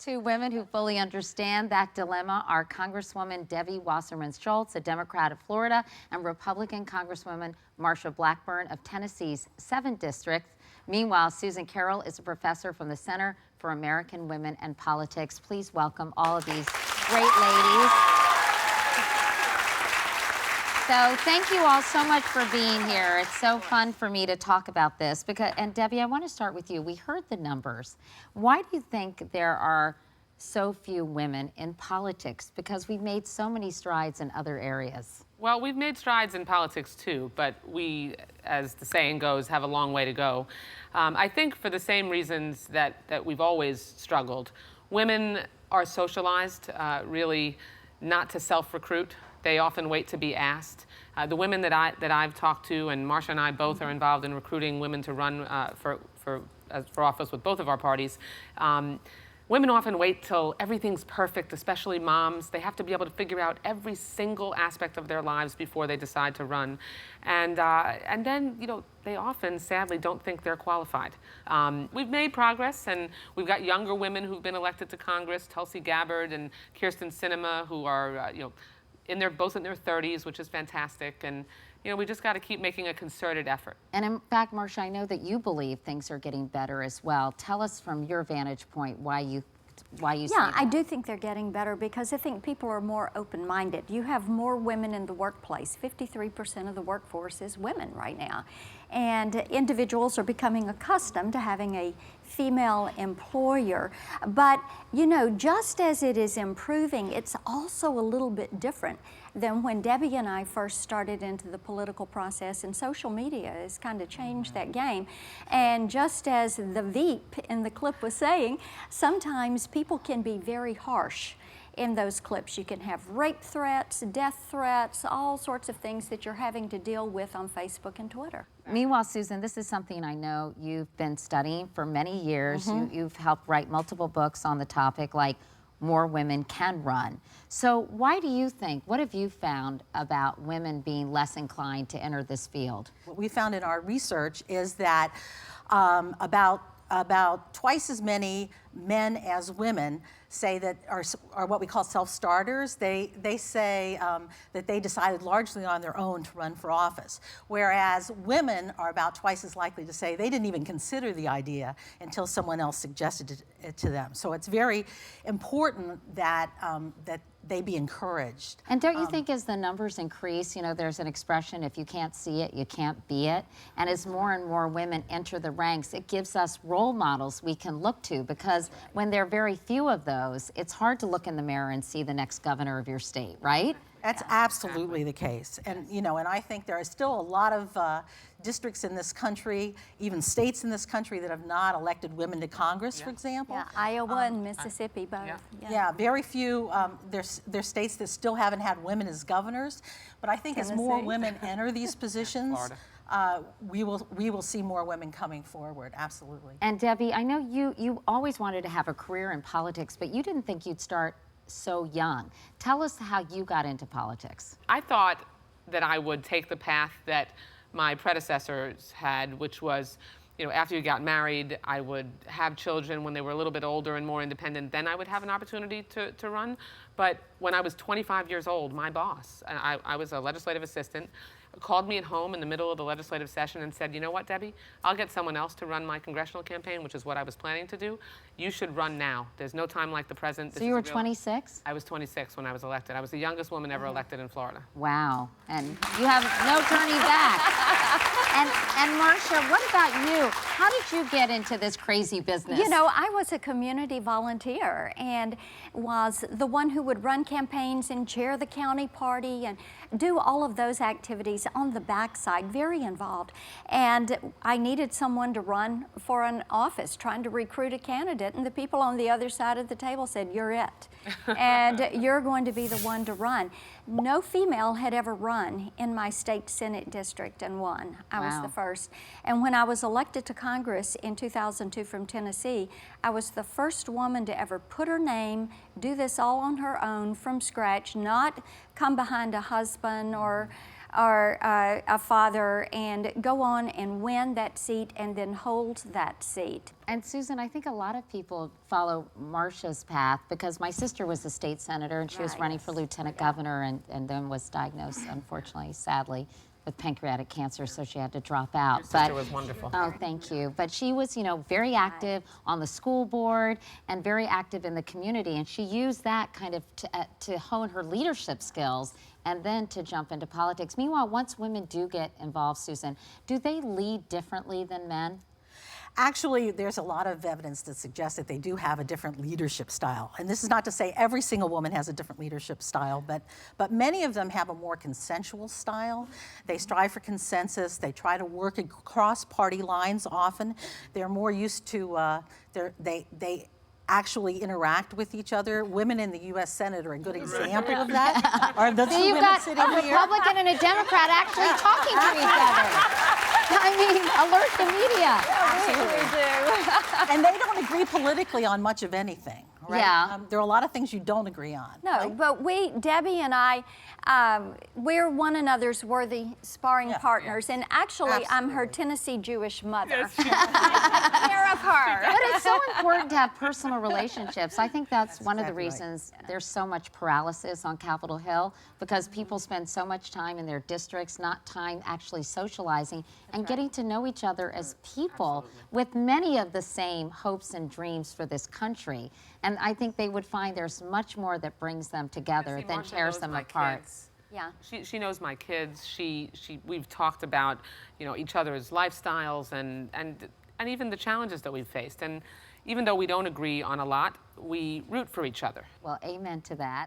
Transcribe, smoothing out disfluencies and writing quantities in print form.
Two women who fully understand that dilemma are Congresswoman Debbie Wasserman Schultz, a Democrat of Florida, and Republican Congresswoman Marsha Blackburn of Tennessee's 7th District. Meanwhile, Susan Carroll is a professor from the Center for American Women and Politics. Please welcome all of these great ladies. So thank you all so much for being here. It's so fun for me to talk about this. And Debbie, I want to start with you. We heard the numbers. Why do you think there are so few women in politics? Because we've made so many strides in other areas. Well, we've made strides in politics too, but we, as the saying goes, have a long way to go. I think for the same reasons that we've always struggled. Women are socialized really not to self-recruit. They often wait to be asked. The women that I've talked to, and Marsha and I both are involved in recruiting women to run for office with both of our parties. Women often wait till everything's perfect, especially moms. They have to be able to figure out every single aspect of their lives before they decide to run. And then, you know, they often, sadly, don't think they're qualified. We've made progress, and we've got younger women who've been elected to Congress, Tulsi Gabbard and Kirsten Sinema, who are, you know, both in their 30s, which is fantastic. And you know, we just got to keep making a concerted effort. And in fact, Marsha, I know that you believe things are getting better as well. Tell us from your vantage point why you say that. I do think they're getting better because I think people are more open-minded. You have more women in the workplace. 53% of the workforce is women right now. And individuals are becoming accustomed to having a female employer. But, you know, just as it is improving, it's also a little bit different than when Debbie and I first started into the political process, and social media has kind of changed that game. And just as the Veep in the clip was saying, sometimes people can be very harsh in those clips. You can have rape threats, death threats, all sorts of things that you're having to deal with on Facebook and Twitter. Meanwhile, Susan, this is something I know you've been studying for many years. You've helped write multiple books on the topic, like More Women Can Run. So why do you think, what have you found about women being less inclined to enter this field? What we found in our research is that about twice as many men as women say that are what we call self-starters. They say that they decided largely on their own to run for office, whereas women are about twice as likely to say they didn't even consider the idea until someone else suggested it to them. So it's very important that that they be encouraged. And don't you think as the numbers increase, you know, there's an expression, if you can't see it, you can't be it. And as more and more women enter the ranks, it gives us role models we can look to, because when there are very few of those, it's hard to look in the mirror and see the next governor of your state, right? That's absolutely the case. And, you know, and I think there are still a lot of districts in this country, even states in this country, that have not elected women to Congress, for example. Yeah, Iowa and Mississippi both. Yeah, very few. There's states that still haven't had women as governors. But I think as more women enter these positions, we will see more women coming forward, absolutely. And Debbie, I know you always wanted to have a career in politics, but you didn't think you'd start so young. Tell us how you got into politics. I thought that I would take the path that my predecessors had, which was, you know, after you got married, I would have children when they were a little bit older and more independent, then I would have an opportunity to run. But when I was 25 years old, my boss, I was a legislative assistant, called me at home in the middle of the legislative session and said, you know what, Debbie, I'll get someone else to run my congressional campaign, which is what I was planning to do. You should run now. There's no time like the present. So you were 26? I was 26 when I was elected. I was the youngest woman ever elected in Florida. Wow. And you have no turning back. And Marsha, what about you? How did you get into this crazy business? You know, I was a community volunteer and was the one who would run campaigns and chair the county party and do all of those activities on the backside, very involved. And I needed someone to run for an office, trying to recruit a candidate, and the people on the other side of the table said, you're it. And you're going to be the one to run. No female had ever run in my state Senate district and won. I was the first. And when I was elected to Congress in 2002 from Tennessee, I was the first woman to ever put her name, do this all on her own from scratch, not come behind a husband or or a father and go on and win that seat and then hold that seat. And Susan, I think a lot of people follow Marsha's path because my sister was a state senator and she was Right. running for lieutenant governor and then was diagnosed, unfortunately, sadly, with pancreatic cancer, so she had to drop out. Your sister was wonderful. Oh, thank you. But she was, you know, very active on the school board and very active in the community, and she used that kind of to hone her leadership skills and then to jump into politics. Meanwhile, once women do get involved, Susan, do they lead differently than men? Actually, there's a lot of evidence that suggests that they do have a different leadership style. And this is not to say every single woman has a different leadership style, but many of them have a more consensual style. They strive for consensus. They try to work across party lines often. They're more used to, they actually interact with each other. Women in the U.S. Senate are a good example of that. Are the two So you've women got sitting a here? Republican and a Democrat actually talking to each other. I mean, alert the media. And they don't agree politically on much of anything, right? Yeah. There are a lot of things you don't agree on. No, but Debbie and I, we're one another's worthy sparring partners. And actually, I'm her Tennessee Jewish mother. Take care of her. But it's so important to have personal relationships. I think that's one of the reasons there's so much paralysis on Capitol Hill, because people spend so much time in their districts, not time actually socializing and getting to know each other as people with many of the same hopes and dreams for this country. And I think they would find there's much more that brings them together than Marsha tears knows them my apart. kids. Yeah. She knows my kids. We've talked about, you know, each other's lifestyles and even the challenges that we've faced. And even though we don't agree on a lot, we root for each other. Well, amen to that.